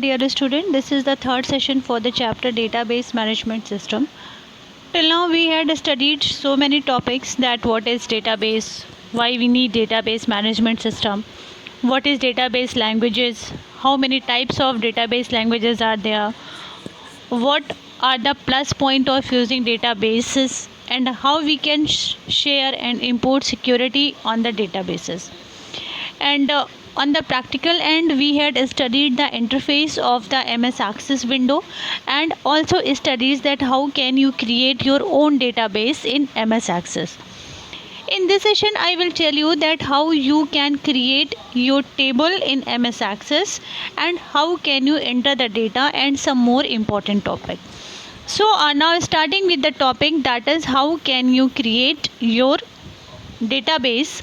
dear student. This is the third session for the chapter Database Management System. Till now we had studied so many topics, that what is database, why we need database management system, what is database languages, how many types of database languages are there, what are the plus point of using databases, and how we can share and import security on the databases. And on the practical end, we had studied the interface of the MS Access window, and also studies that how can you create your own database in MS Access. In this session, I will tell you that how you can create your table in MS Access and how can you enter the data and some more important topic. So now starting with the topic, that is how can you create your database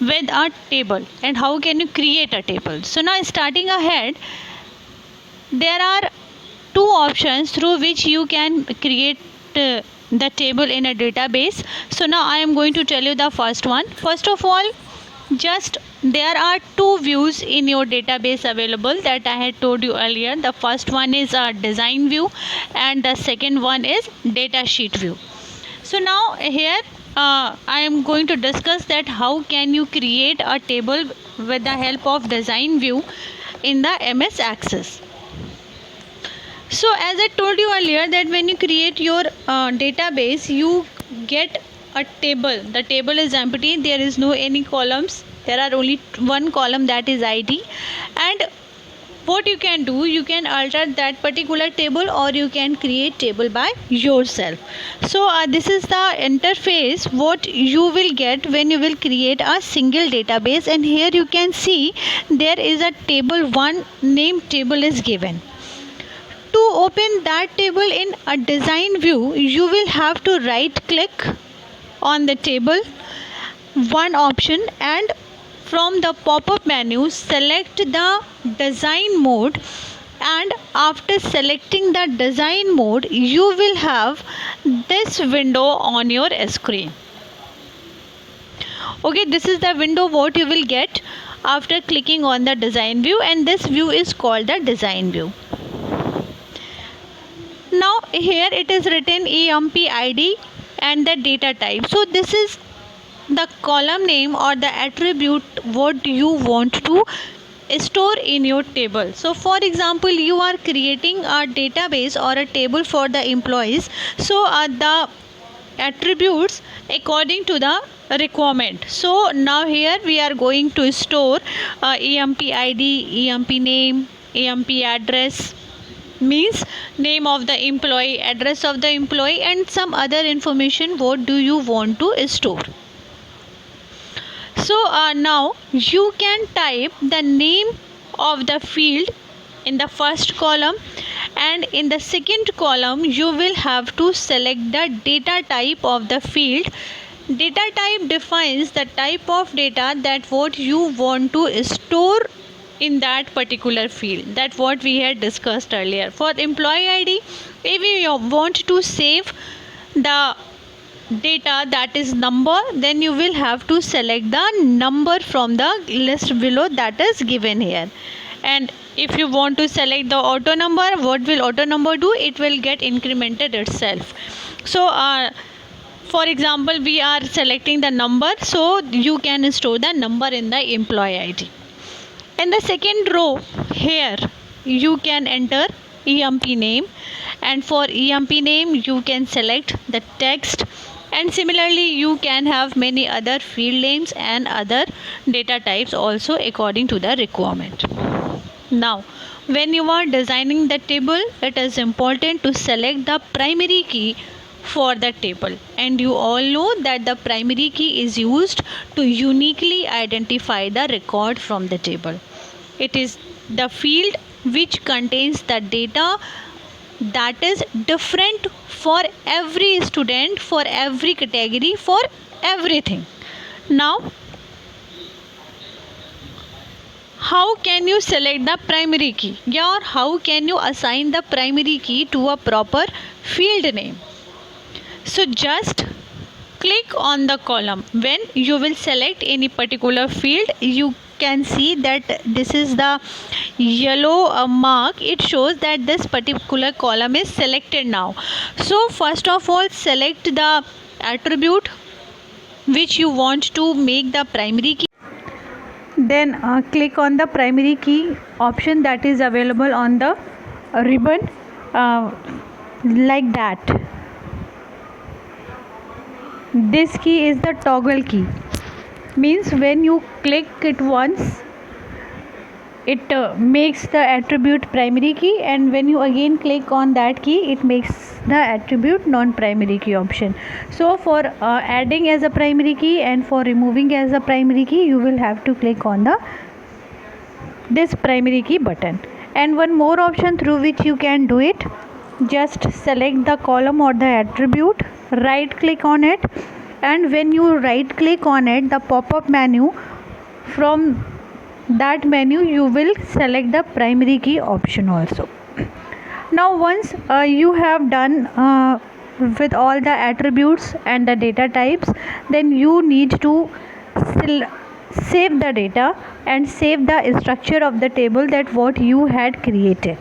with a table and how can you create a table. So now starting ahead, there are two options through which you can create the table in a database. So now I am going to tell you the first one. First of all, just there are two views in your database available that I had told you earlier. The first one is a design view and the second one is data sheet view. So now here I am going to discuss that how can you create a table with the help of design view in the MS Access. So as I told you earlier that when you create your database, you get a table. The table is empty, there is no any columns, there are only one column, that is ID. And what you can do, you can alter that particular table or you can create table by yourself. So this is the interface what you will get when you will create a single database. And here you can see there is a table, one name table is given. To open that table in a design view, you will have to right click on the table, one option, and from the pop-up menu select the design mode, and after selecting the design mode you will have this window on your screen. Okay, this is the window what you will get after clicking on the design view, and this view is called the design view. Now here it is written EMP ID and the data type. So this is the column name or the attribute what you want to store in your table. So for example, you are creating a database or a table for the employees. So the attributes according to the requirement. So now here we are going to store EMP ID, EMP name, EMP address, means name of the employee, address of the employee, and some other information what do you want to store. So now you can type the name of the field in the first column, and in the second column you will have to select the data type of the field. Data type defines the type of data that what you want to store in that particular field, that what we had discussed earlier. For employee ID, if you want to save the data that is number, then you will have to select the number from the list below that is given here. And if you want to select the auto number, what will auto number do? It will get incremented itself. So for example, we are selecting the number, so you can store the number in the employee ID. In the second row here you can enter EMP name, and for EMP name you can select the text, and similarly you can have many other field names and other data types also according to the requirement. Now when you are designing the table, it is important to select the primary key for the table, and you all know that the primary key is used to uniquely identify the record from the table. It is the field which contains the data that is different for every student, for every category, for everything. Now how can you select the primary key, or how can you assign the primary key to a proper field name? So just click on the column. When you will select any particular field, you can see that this is the yellow mark. It shows that this particular column is selected now. So first of all, select the attribute which you want to make the primary key. Then click on the primary key option that is available on the ribbon, like that. This key is the toggle key, means when you click it once, it makes the attribute primary key, and when you again click on that key, it makes the attribute non-primary key option. So for adding as a primary key and for removing as a primary key, you will have to click on this primary key button. And one more option through which you can do it, just select the column or the attribute, right click on it, and when you right click on it, the pop-up menu, from that menu you will select the primary key option also. Now once you have done with all the attributes and the data types, then you need to save the data and save the structure of the table that what you had created.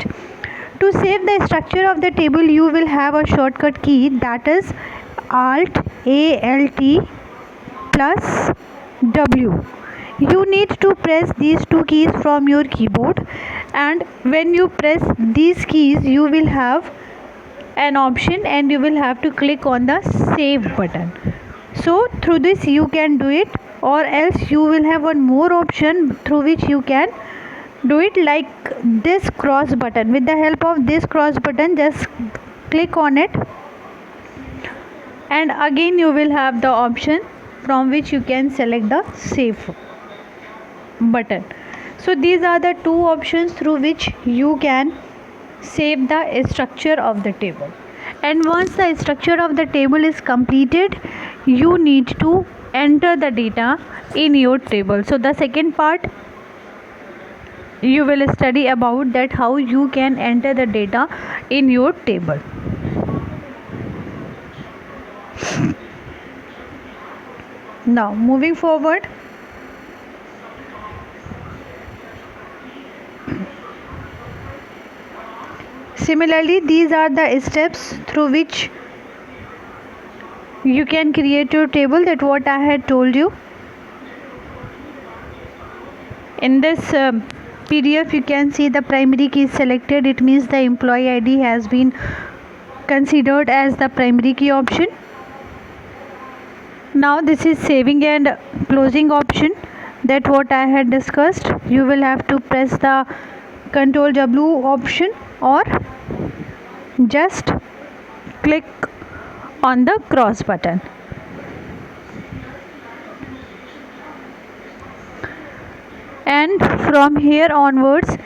To save the structure of the table, you will have a shortcut key, that is Alt plus W. You need to press these two keys from your keyboard, and when you press these keys, you will have an option and you will have to click on the save button. So through this you can do it, or else you will have one more option through which you can do it, like this cross button. With the help of this cross button, just click on it, and again you will have the option from which you can select the save button. So these are the two options through which you can save the structure of the table. And once the structure of the table is completed, you need to enter the data in your table. So the second part you will study about that how you can enter the data in your table. Now moving forward, similarly these are the steps through which you can create your table, that what I had told you. In this PDF you can see the primary key is selected. It means the employee ID has been considered as the primary key option. Now this is saving and closing option, that what I had discussed. You will have to press the Ctrl W option or just click on the cross button. And from here onwards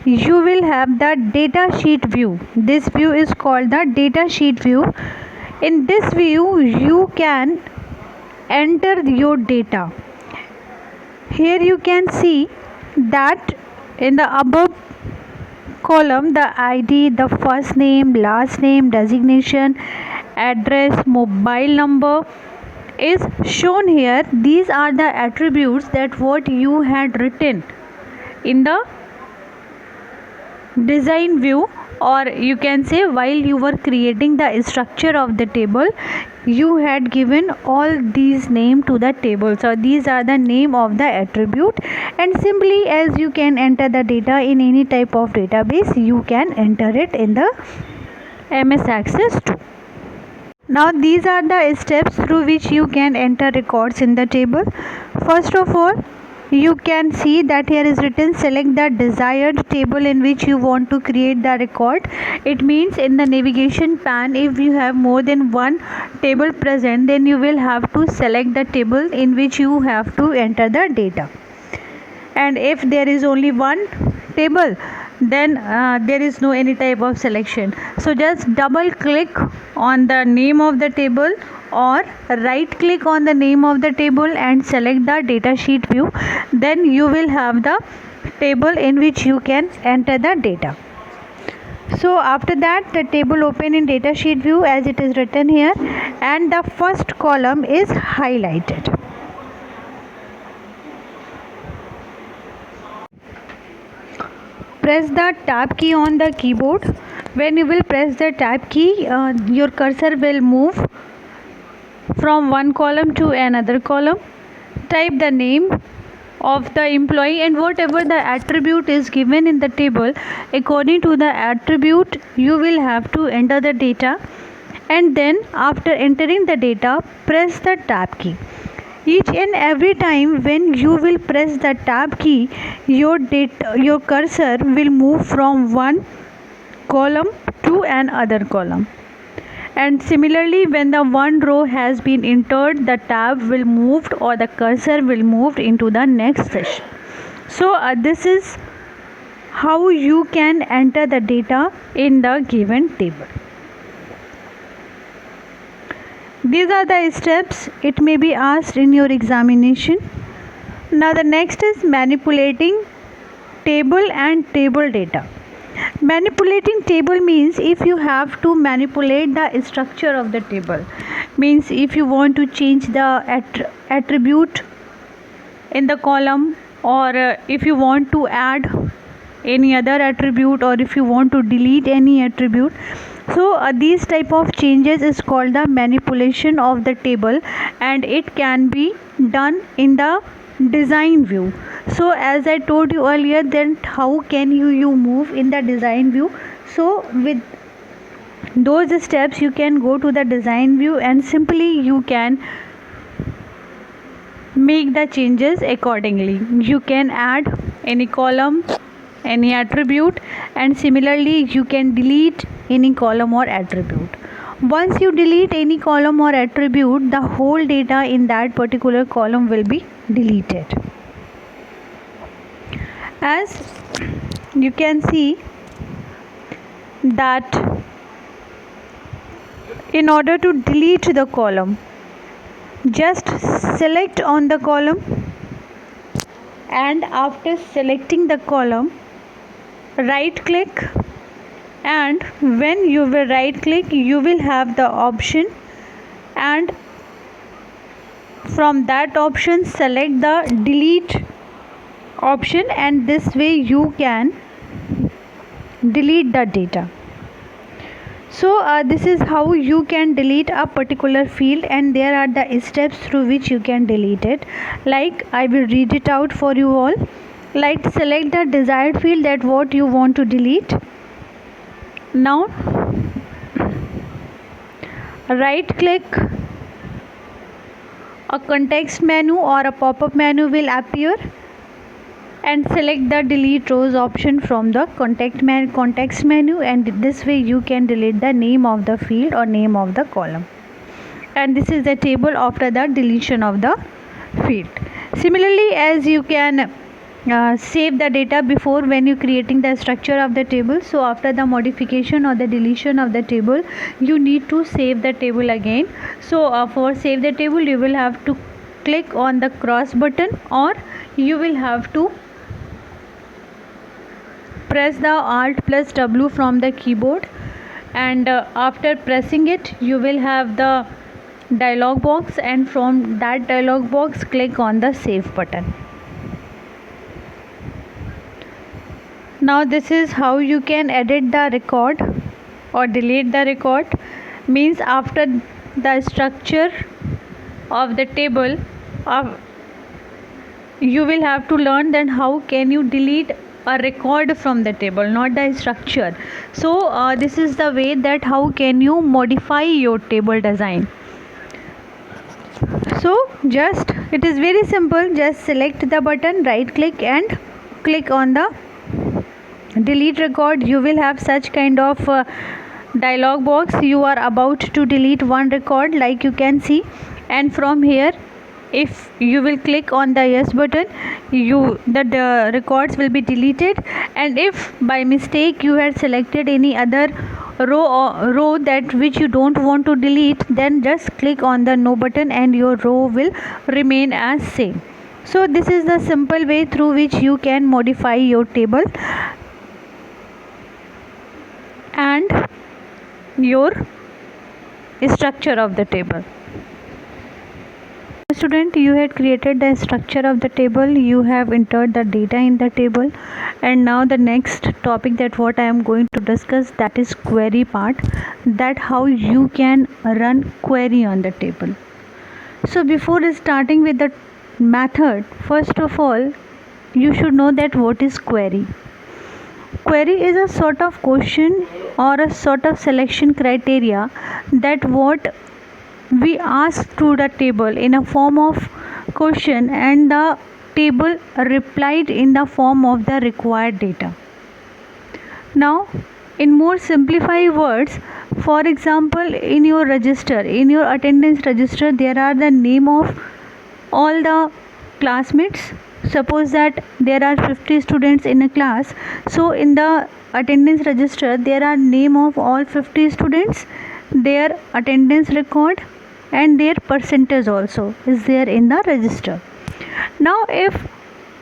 you will have the data sheet view. This view is called the data sheet view. In this view you can enter your data. Here you can see that in the above column, the ID, the first name, last name, designation, address, mobile number is shown here. These are the attributes that what you had written in the design view, or you can say while you were creating the structure of the table, you had given all these name to the table. So these are the name of the attribute, and simply as you can enter the data in any type of database, you can enter it in the MS Access too. Now these are the steps through which you can enter records in the table. First of all, you can see that here is written select the desired table in which you want to create the record. It means in the navigation pane, if you have more than one table present, then you will have to select the table in which you have to enter the data. And if there is only one table, then there is no any type of selection. So just double click on the name of the table or right click on the name of the table and select the data sheet view. Then you will have the table in which you can enter the data. So after that, the table open in data sheet view as it is written here, and the first column is highlighted. press the tab key on the keyboard. When you will press the tab key, your cursor will move from one column to another column. Type the name of the employee and whatever the attribute is given in the table. According to the attribute, you will have to enter the data, and then after entering the data, press the tab key. Each and every time when you will press the tab key, your cursor will move from one column to another column. And similarly, when the one row has been entered, the tab will moved or the cursor will moved into the next session. So this is how you can enter the data in the given table. These are the steps. It may be asked in your examination. Now the next is manipulating table and table data. Manipulating table means if you have to manipulate the structure of the table, means if you want to change the attribute in the column, or if you want to add any other attribute, or if you want to delete any attribute. So these type of changes is called the manipulation of the table, and it can be done in the design view. So as I told you earlier, then how can you move in the design view? So with those steps you can go to the design view, and simply you can make the changes accordingly. You can add any column, any attribute, and similarly you can delete any column or attribute. Once you delete any column or attribute, the whole data in that particular column will be deleted. As you can see that in order to delete the column, just select on the column, and after selecting the column, right click, and when you will right click, you will have the option, and from that option select the delete option, and this way you can delete the data. So this is how you can delete a particular field, and there are the steps through which you can delete it. Like I will read it out for you all. Like select the desired field that what you want to delete. Now right click, a context menu or a pop-up menu will appear, and select the delete rows option from the context menu, and this way you can delete the name of the field or name of the column. And this is the table after the deletion of the field. Similarly, as you can save the data before when you creating the structure of the table, so after the modification or the deletion of the table, you need to save the table again. So for save the table, you will have to click on the cross button, or you will have to press the Alt plus W from the keyboard, and after pressing it, you will have the dialog box, and from that dialog box click on the save button. Now this is how you can edit the record or delete the record. Means after the structure of the table, you will have to learn then how can you delete a record from the table, not the structure. So this is the way that how can you modify your table design. So just it is very simple. Just select the button, right click, and click on the delete record. You will have such kind of dialog box. You are about to delete one record, like you can see, and from here if you will click on the yes button, the records will be deleted. And if by mistake you had selected any other row that which you don't want to delete, then just click on the no button and your row will remain as same. So this is the simple way through which you can modify your table and your structure of the table. Student, you had created the structure of the table, you have entered the data in the table, And now the next topic that what I am going to discuss, that is query part, that how you can run query on the table. So before starting with the method, first of all you should know that what is query. Query is a sort of question or a sort of selection criteria that what we ask to the table in a form of question, and the table replied in the form of the required data. Now, in more simplified words, for example, in your register, in your attendance register, there are the name of all the classmates. Suppose that there are 50 students in a class, so in the attendance register there are name of all 50 students, their attendance record, and their percentage also is there in the register. Now if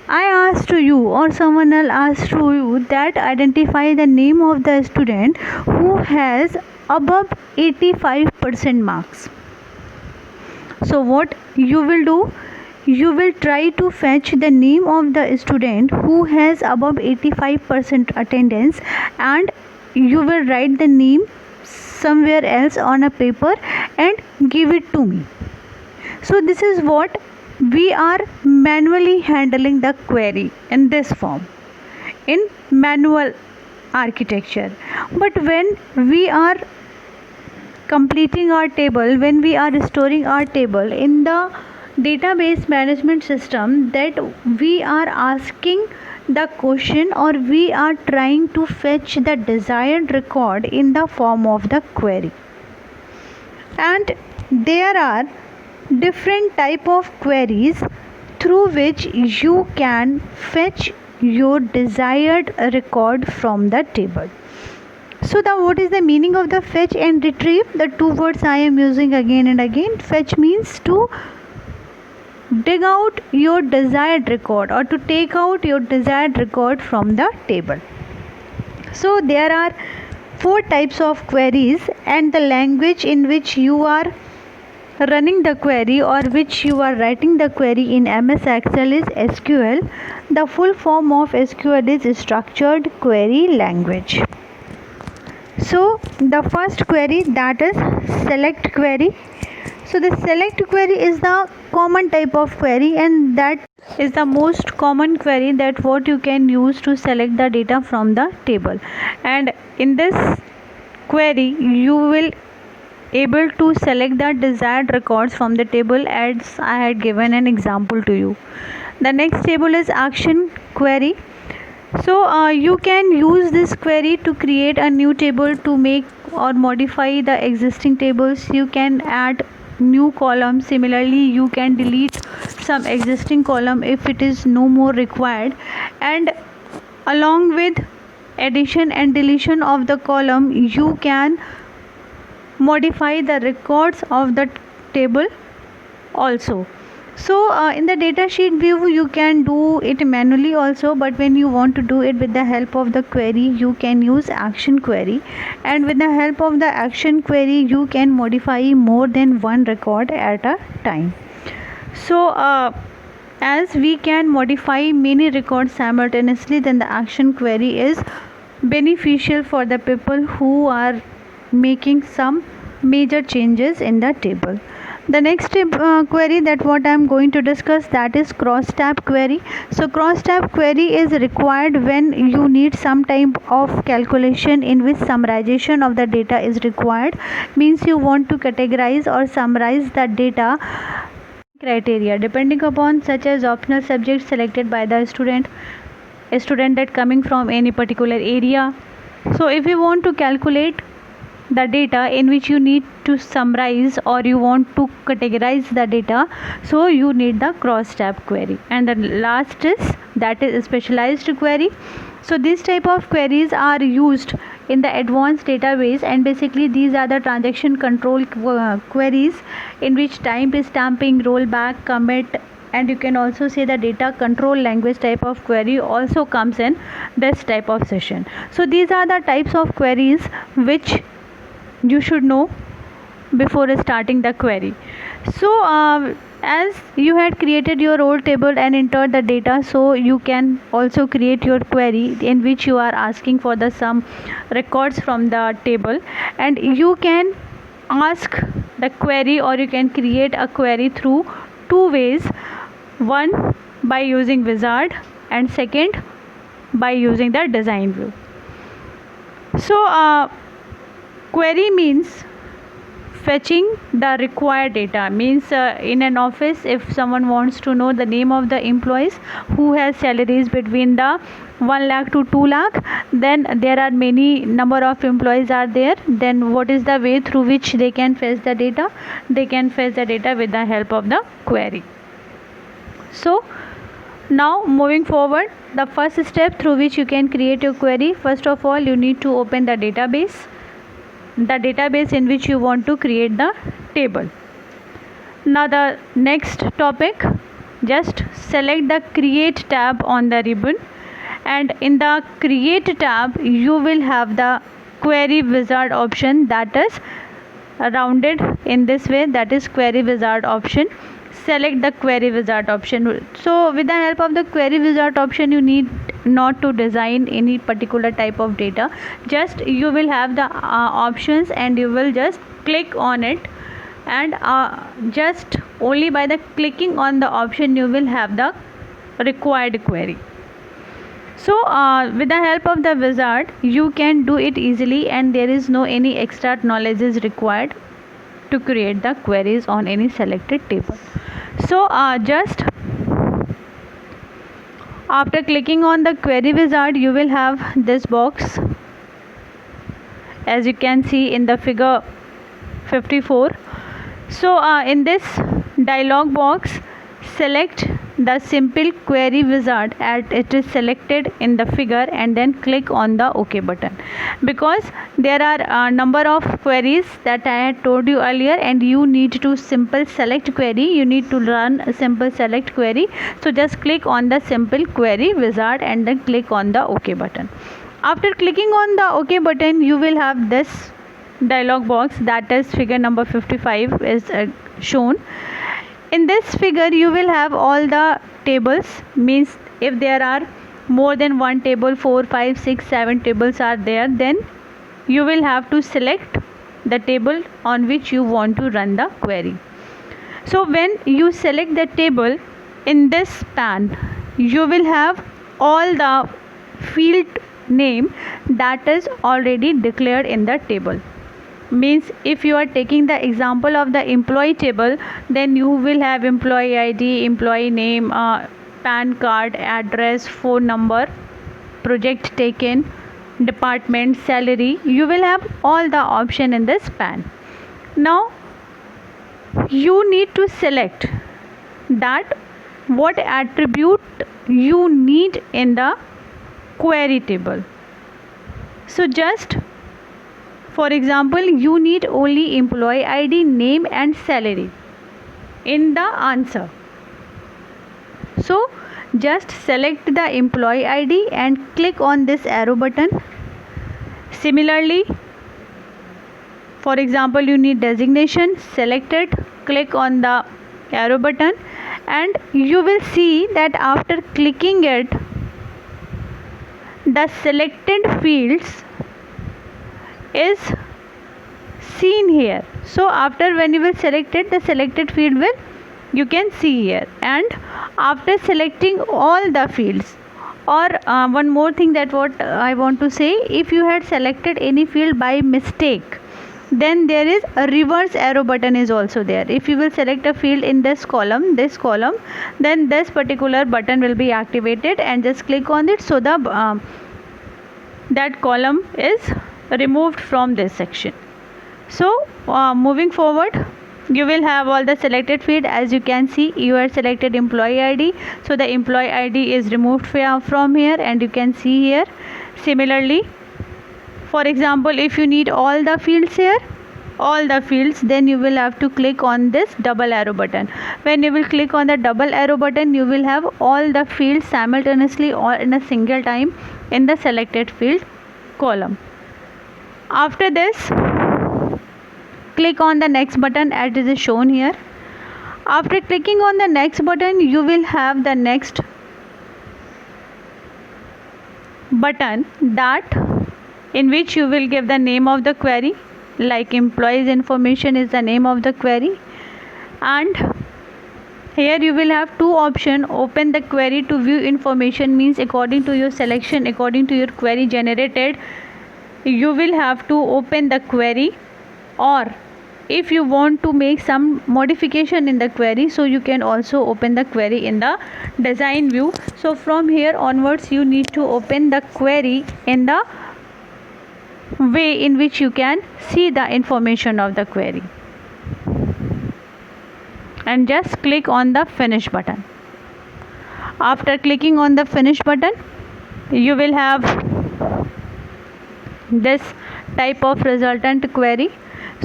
I ask to you or someone else asks to you that identify the name of the student who has above 85% marks, so what you will do, you will try to fetch the name of the student who has above 85% attendance, and you will write the name somewhere else on a paper and give it to me. So this is what we are manually handling the query in this form, in manual architecture. But when we are completing our table, when we are storing our table in the database management system, that we are asking the question or we are trying to fetch the desired record in the form of the query. And there are different type of queries through which you can fetch your desired record from the table. So what is the meaning of the fetch and retrieve? The two words I am using again and again. Fetch means to dig out your desired record or to take out your desired record from the table. So there are 4 types of queries, and the language in which you are running the query or which you are writing the query in MS Excel is SQL. The full form of SQL is structured query language. So the first query, that is select query. So the select query is the common type of query, and that is the most common query that what you can use to select the data from the table. And in this query you will able to select the desired records from the table, as I had given an example to you. The next table is action query. So you can use this query to create a new table, to make or modify the existing tables. You can add new column. Similarly, you can delete some existing column if it is no more required, and along with addition and deletion of the column, you can modify the records of the table also. So in the datasheet view you can do it manually also, but when you want to do it with the help of the query, you can use action query, and with the help of the action query you can modify more than one record at a time. So as we can modify many records simultaneously, then the action query is beneficial for the people who are making some major changes in the table. The next query that what I am going to discuss, that is cross tab query. So cross tab query is required when you need some type of calculation in which summarization of the data is required. Means you want to categorize or summarize the data criteria depending upon such as optional subject selected by the student, a student that coming from any particular area. So if you want to calculate the data in which you need to summarize or you want to categorize the data, so you need the cross tab query. And the last is, that is specialized query. So this type of queries are used in the advanced database, and basically these are the transaction control queries in which time stamping, rollback, commit, and you can also say the data control language type of query also comes in this type of session. So these are the types of queries which you should know before starting the query. So As you had created your old table and entered the data, so you can also create your query in which you are asking for the some records from the table, and you can ask the query or you can create a query through two ways. One, by using wizard, and second, by using the design view. So query means fetching the required data. Means in an office, if someone wants to know the name of the employees who has salaries between the 1 lakh to 2 lakh, then there are many number of employees are there, then what is the way through which they can fetch the data? They can fetch the data with the help of the query. So now moving forward, the first step through which you can create your query, first of all you need to open the database in which you want to create the table. Now the next topic, just select the create tab on the ribbon, and in the create tab you will have the query wizard option that is rounded in this way, that is query wizard option. Select the query wizard option. So with the help of the query wizard option, you need not to design any particular type of data, just you will have the options and you will just click on it, and just only by the clicking on the option you will have the required query. So with the help of the wizard you can do it easily, and there is no any extra knowledge is required to create the queries on any selected table. So just after clicking on the query wizard, you will have this box, as you can see in the figure 54. So in this dialog box, select the simple query wizard as it is selected in the figure, and then click on the OK button, because there are a number of queries that I had told you earlier, and you need to simple select query, you need to run a simple select query. So just click on the simple query wizard and then click on the OK button. After clicking on the OK button, you will have this dialog box, that is figure number 55 is shown. In this figure you will have all the tables, means if there are more than one table, 4, 5, 6, 7 tables are there, then you will have to select the table on which you want to run the query. So when you select the table, in this pan you will have all the field name that is already declared in the table. Means if you are taking the example of the employee table, then you will have employee ID, employee name, PAN card, address, phone number, project taken, department, salary. You will have all the option in this pan. Now you need to select that what attribute you need in the query table. So just for example, you need only employee ID, name and salary in the answer. So just select the employee ID and click on this arrow button. Similarly, for example, you need designation, select it, click on the arrow button, and you will see that after clicking it, the selected fields is seen here. So after when you will select it, the selected field will you can see here. And after selecting all the fields, or one more thing that what I want to say, if you had selected any field by mistake, then there is a reverse arrow button is also there. If you will select a field in this column, then this particular button will be activated, and just click on it, so the that column is removed from this section. So moving forward, you will have all the selected field. As you can see, you have selected employee ID, so the employee ID is removed from here, and you can see here. Similarly, for example, if you need all the fields here, then you will have to click on this double arrow button. When you will click on the double arrow button, you will have all the fields simultaneously or in a single time in the selected field column. After this, click on the next button as it is shown here. After clicking on the next button, you will have the next button that in which you will give the name of the query, like employees information is the name of the query. And here you will have two options. Open the query to view information means according to your selection, according to your query generated, you will have to open the query, or if you want to make some modification in the query, so you can also open the query in the design view. So from here onwards you need to open the query in the way in which you can see the information of the query, and just click on the finish button. After clicking on the finish button, you will have this type of resultant query.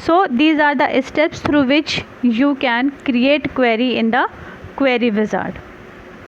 So these are the steps through which you can create query in the query wizard.